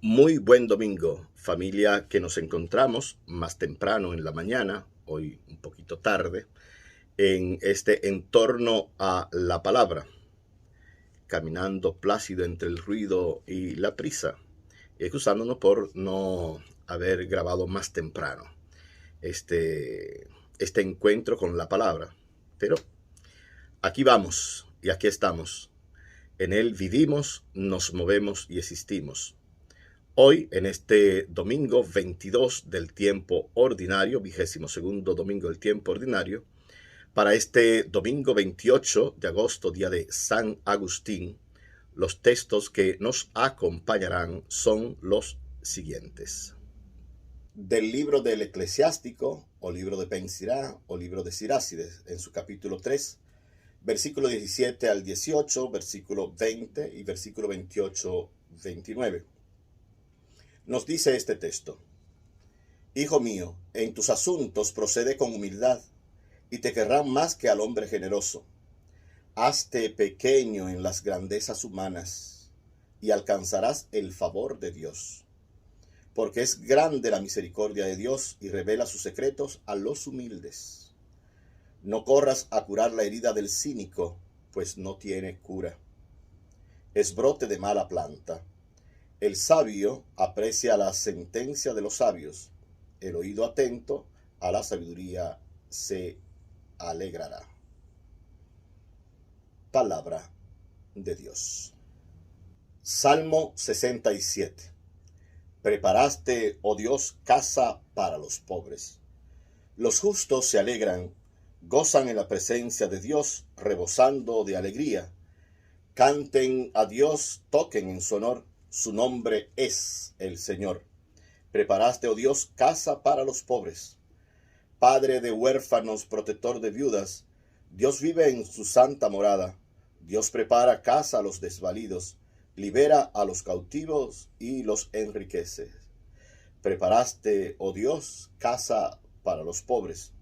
Muy buen domingo, familia, que nos encontramos más temprano en la mañana, hoy un poquito tarde, en este entorno a la palabra, caminando plácido entre el ruido y la prisa, y excusándonos por no haber grabado más temprano este, este encuentro con la palabra. Pero aquí vamos y aquí estamos. En él vivimos, nos movemos y existimos. Hoy, en este domingo 22 del tiempo ordinario, 22º domingo del tiempo ordinario, para este domingo 28 de agosto, día de San Agustín, los textos que nos acompañarán son los siguientes. Del libro del Eclesiástico, o libro de Pensirá, o libro de Sirácides, en su capítulo 3, versículo 17 al 18, versículo 20 y versículo 28-29. Nos dice este texto: Hijo mío, en tus asuntos procede con humildad, y te querrán más que al hombre generoso. Hazte pequeño en las grandezas humanas, y alcanzarás el favor de Dios. Porque es grande la misericordia de Dios, y revela sus secretos a los humildes. No corras a curar la herida del cínico, pues no tiene cura. Es brote de mala planta. El sabio aprecia la sentencia de los sabios. El oído atento a la sabiduría se alegrará. Palabra de Dios. Salmo 67. Preparaste, oh Dios, casa para los pobres. Los justos se alegran, gozan en la presencia de Dios, rebosando de alegría. Canten a Dios, toquen en su honor, su nombre es el Señor. Preparaste, oh Dios, casa para los pobres. Padre de huérfanos, protector de viudas, Dios vive en su santa morada. Dios prepara casa a los desvalidos, libera a los cautivos y los enriquece. Preparaste, oh Dios, casa para los pobres.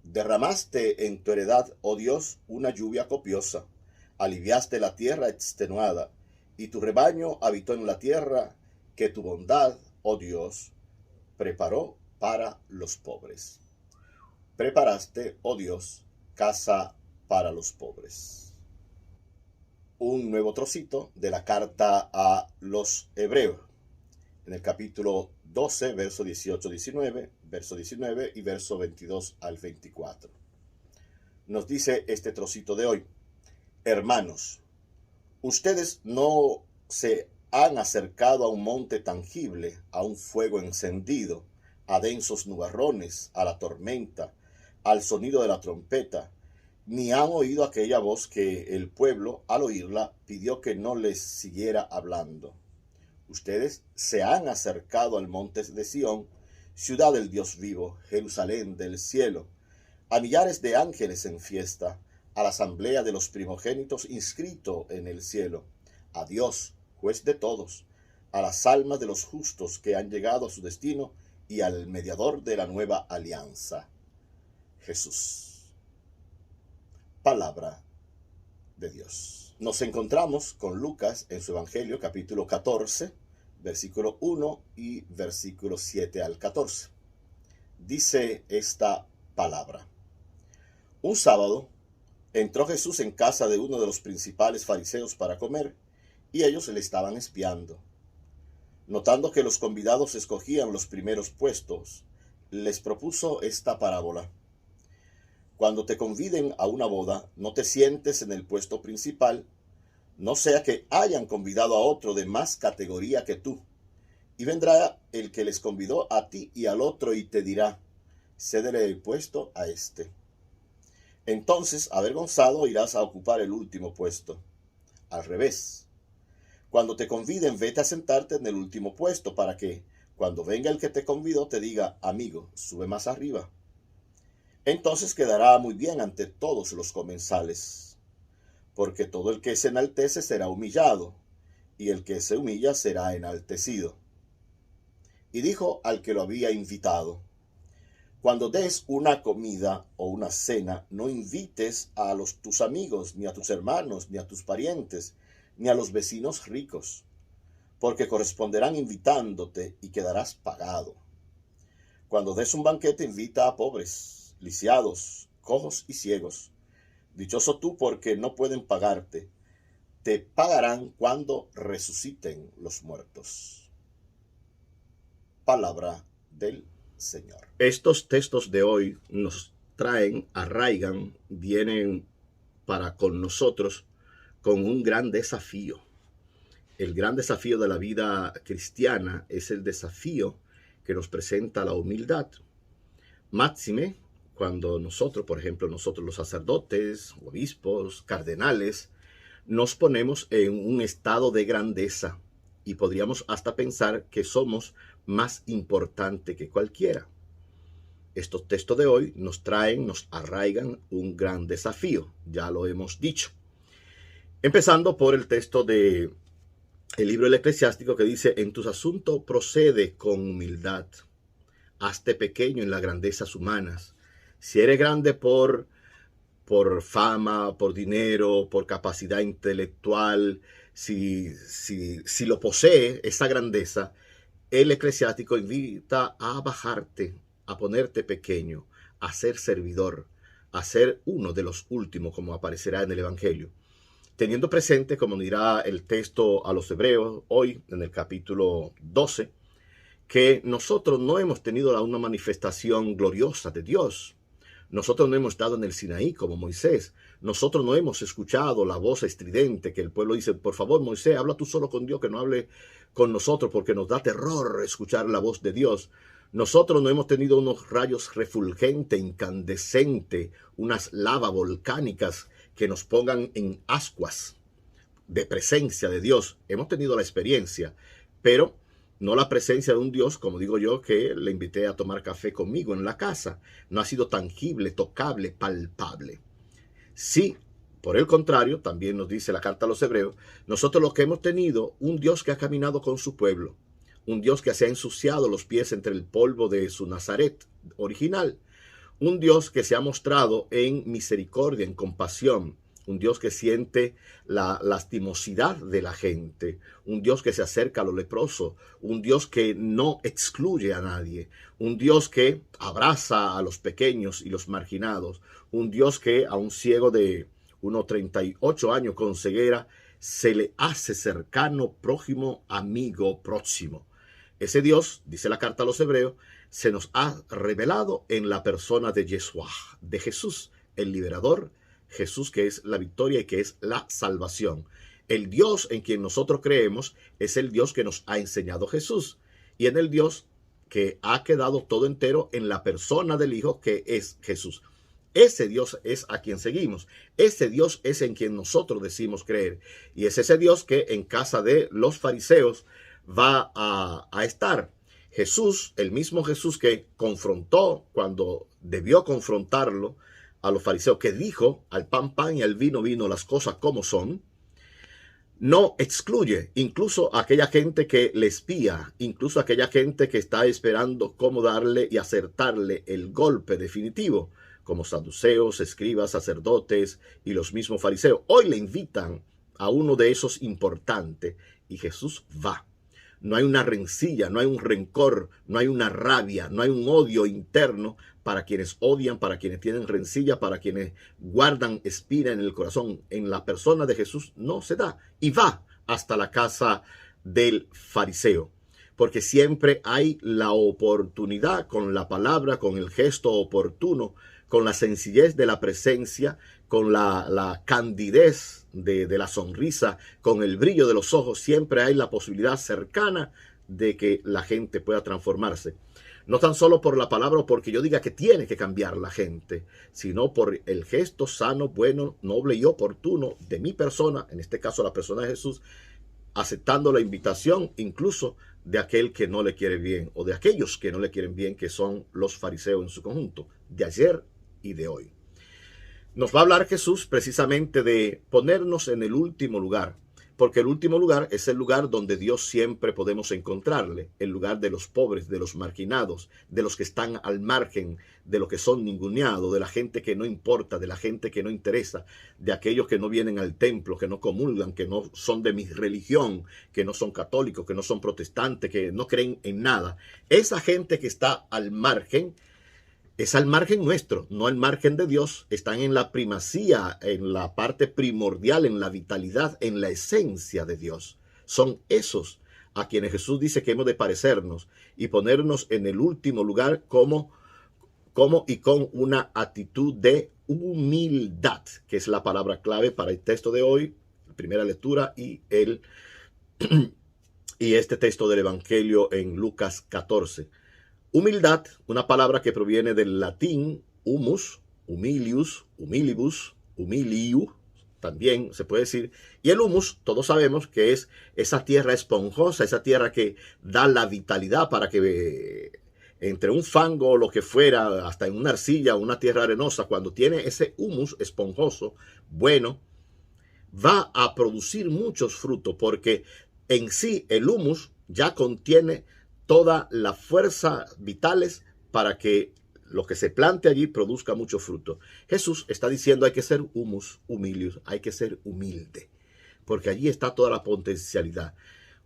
Derramaste en tu heredad, oh Dios, una lluvia copiosa. Aliviaste la tierra extenuada, y tu rebaño habitó en la tierra que tu bondad, oh Dios, preparó para los pobres. Preparaste, oh Dios, casa para los pobres. Un nuevo trocito de la carta a los Hebreos, en el capítulo 12, verso 18-19, verso 19 y verso 22 al 24. Nos dice este trocito de hoy: Hermanos, ustedes no se han acercado a un monte tangible, a un fuego encendido, a densos nubarrones, a la tormenta, al sonido de la trompeta, ni han oído aquella voz que el pueblo, al oírla, pidió que no les siguiera hablando. Ustedes se han acercado al monte de Sión, ciudad del Dios vivo, Jerusalén del cielo, a millares de ángeles en fiesta, a la asamblea de los primogénitos inscrito en el cielo, a Dios, juez de todos, a las almas de los justos que han llegado a su destino y al mediador de la nueva alianza, Jesús. Palabra de Dios. Nos encontramos con Lucas en su Evangelio, capítulo 14, versículo 1 y versículo 7 al 14. Dice esta palabra: Un sábado entró Jesús en casa de uno de los principales fariseos para comer, y ellos le estaban espiando. Notando que los convidados escogían los primeros puestos, les propuso esta parábola: Cuando te conviden a una boda, no te sientes en el puesto principal, no sea que hayan convidado a otro de más categoría que tú, y vendrá el que les convidó a ti y al otro y te dirá: cédele el puesto a este. Entonces, avergonzado, irás a ocupar el último puesto. Al revés, cuando te conviden, vete a sentarte en el último puesto, para que, cuando venga el que te convidó, te diga: amigo, sube más arriba. Entonces quedará muy bien ante todos los comensales. Porque todo el que se enaltece será humillado, y el que se humilla será enaltecido. Y dijo al que lo había invitado: Cuando des una comida o una cena, no invites a tus amigos, ni a tus hermanos, ni a tus parientes, ni a los vecinos ricos, porque corresponderán invitándote y quedarás pagado. Cuando des un banquete, invita a pobres, lisiados, cojos y ciegos. Dichoso tú, porque no pueden pagarte. Te pagarán cuando resuciten los muertos. Palabra del Señor. Estos textos de hoy nos traen, arraigan, vienen para con nosotros con un gran desafío. El gran desafío de la vida cristiana es el desafío que nos presenta la humildad. Máxime, cuando nosotros, por ejemplo, nosotros los sacerdotes, obispos, cardenales, nos ponemos en un estado de grandeza y podríamos hasta pensar que somos más importante que cualquiera. Estos textos de hoy nos traen, nos arraigan un gran desafío, ya lo hemos dicho. Empezando por el texto de el libro del Eclesiástico, que dice: en tus asuntos procede con humildad, hazte pequeño en las grandezas humanas. Si eres grande por fama, por dinero, por capacidad intelectual, si lo posee esa grandeza, el Eclesiástico invita a bajarte, a ponerte pequeño, a ser servidor, a ser uno de los últimos, como aparecerá en el Evangelio. Teniendo presente, como dirá el texto a los Hebreos hoy, en el capítulo 12, que nosotros no hemos tenido una manifestación gloriosa de Dios. Nosotros no hemos estado en el Sinaí como Moisés. Nosotros no hemos escuchado la voz estridente que el pueblo dice: por favor, Moisés, habla tú solo con Dios, que no hable con nosotros, porque nos da terror escuchar la voz de Dios. Nosotros no hemos tenido unos rayos refulgentes, incandescentes, unas lavas volcánicas que nos pongan en ascuas de presencia de Dios. Hemos tenido la experiencia, pero no la presencia de un Dios, como digo yo, que le invité a tomar café conmigo en la casa. No ha sido tangible, tocable, palpable. Sí, por el contrario, también nos dice la carta a los Hebreos, nosotros lo que hemos tenido, un Dios que ha caminado con su pueblo, un Dios que se ha ensuciado los pies entre el polvo de su Nazaret original, un Dios que se ha mostrado en misericordia, en compasión, un Dios que siente la lastimosidad de la gente, un Dios que se acerca a los leprosos, un Dios que no excluye a nadie, un Dios que abraza a los pequeños y los marginados, un Dios que a un ciego de unos 38 años con ceguera se le hace cercano, prójimo, amigo, próximo. Ese Dios, dice la carta a los Hebreos, se nos ha revelado en la persona de Yeshua, de Jesús, el liberador, Jesús que es la victoria y que es la salvación. El Dios en quien nosotros creemos es el Dios que nos ha enseñado Jesús, y en el Dios que ha quedado todo entero en la persona del Hijo que es Jesús. Ese Dios es a quien seguimos. Ese Dios es en quien nosotros decimos creer. Y es ese Dios que en casa de los fariseos va a estar. Jesús, el mismo Jesús que confrontó cuando debió confrontarlo a los fariseos, que dijo: al pan pan y al vino vino, las cosas como son, no excluye incluso a aquella gente que le espía, incluso a aquella gente que está esperando cómo darle y acertarle el golpe definitivo, como saduceos, escribas, sacerdotes y los mismos fariseos. Hoy le invitan a uno de esos importantes y Jesús va. No hay una rencilla, no hay un rencor, no hay una rabia, no hay un odio interno para quienes odian, para quienes tienen rencilla, para quienes guardan espina en el corazón. En la persona de Jesús no se da, y va hasta la casa del fariseo, porque siempre hay la oportunidad con la palabra, con el gesto oportuno, con la sencillez de la presencia, con la candidez de la sonrisa, con el brillo de los ojos. Siempre hay la posibilidad cercana de que la gente pueda transformarse. No tan solo por la palabra o porque yo diga que tiene que cambiar la gente, sino por el gesto sano, bueno, noble y oportuno de mi persona, en este caso la persona de Jesús, aceptando la invitación incluso de aquel que no le quiere bien, o de aquellos que no le quieren bien, que son los fariseos en su conjunto, de ayer y de hoy. Nos va a hablar Jesús precisamente de ponernos en el último lugar, Porque el último lugar es el lugar donde Dios siempre podemos encontrarle, el lugar de los pobres, de los marginados, de los que están al margen, de los que son ninguneados, de la gente que no importa, de la gente que no interesa, de aquellos que no vienen al templo, que no comulgan, que no son de mi religión, que no son católicos, que no son protestantes, que no creen en nada. Esa gente que está al margen es al margen nuestro, no al margen de Dios. Están en la primacía, en la parte primordial, en la vitalidad, en la esencia de Dios. Son esos a quienes Jesús dice que hemos de parecernos y ponernos en el último lugar como y con una actitud de humildad, que es la palabra clave para el texto de hoy, la primera lectura y este texto del Evangelio en Lucas 14. Humildad, una palabra que proviene del latín humus, humilius, humilibus, humiliu, también se puede decir. Y el humus, todos sabemos que es esa tierra esponjosa, esa tierra que da la vitalidad para que entre un fango o lo que fuera, hasta en una arcilla o una tierra arenosa, cuando tiene ese humus esponjoso, bueno, va a producir muchos frutos, porque en sí el humus ya contiene toda la fuerza vitales para que lo que se plante allí produzca mucho fruto. Jesús está diciendo hay que ser humus, humilius, hay que ser humilde, porque allí está toda la potencialidad.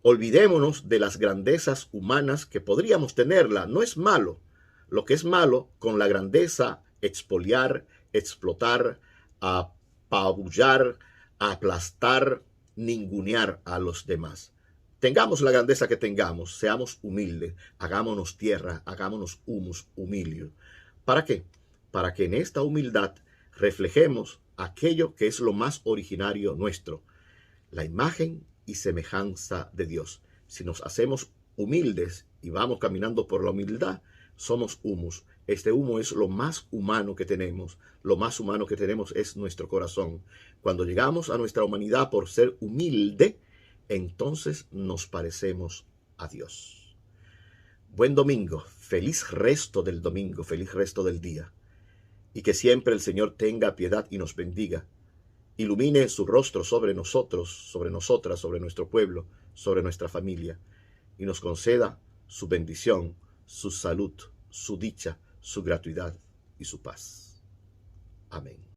Olvidémonos de las grandezas humanas que podríamos tenerla. No es malo. Lo que es malo con la grandeza, expoliar, explotar, apabullar, aplastar, ningunear a los demás. Tengamos la grandeza que tengamos, seamos humildes, hagámonos tierra, hagámonos humus, humilio. ¿Para qué? Para que en esta humildad reflejemos aquello que es lo más originario nuestro, la imagen y semejanza de Dios. Si nos hacemos humildes y vamos caminando por la humildad, somos humus. Este humo es lo más humano que tenemos. Lo más humano que tenemos es nuestro corazón. Cuando llegamos a nuestra humanidad por ser humilde, entonces nos parecemos a Dios. Buen domingo, feliz resto del domingo, feliz resto del día. Y que siempre el Señor tenga piedad y nos bendiga. Ilumine su rostro sobre nosotros, sobre nosotras, sobre nuestro pueblo, sobre nuestra familia. Y nos conceda su bendición, su salud, su dicha, su gratuidad y su paz. Amén.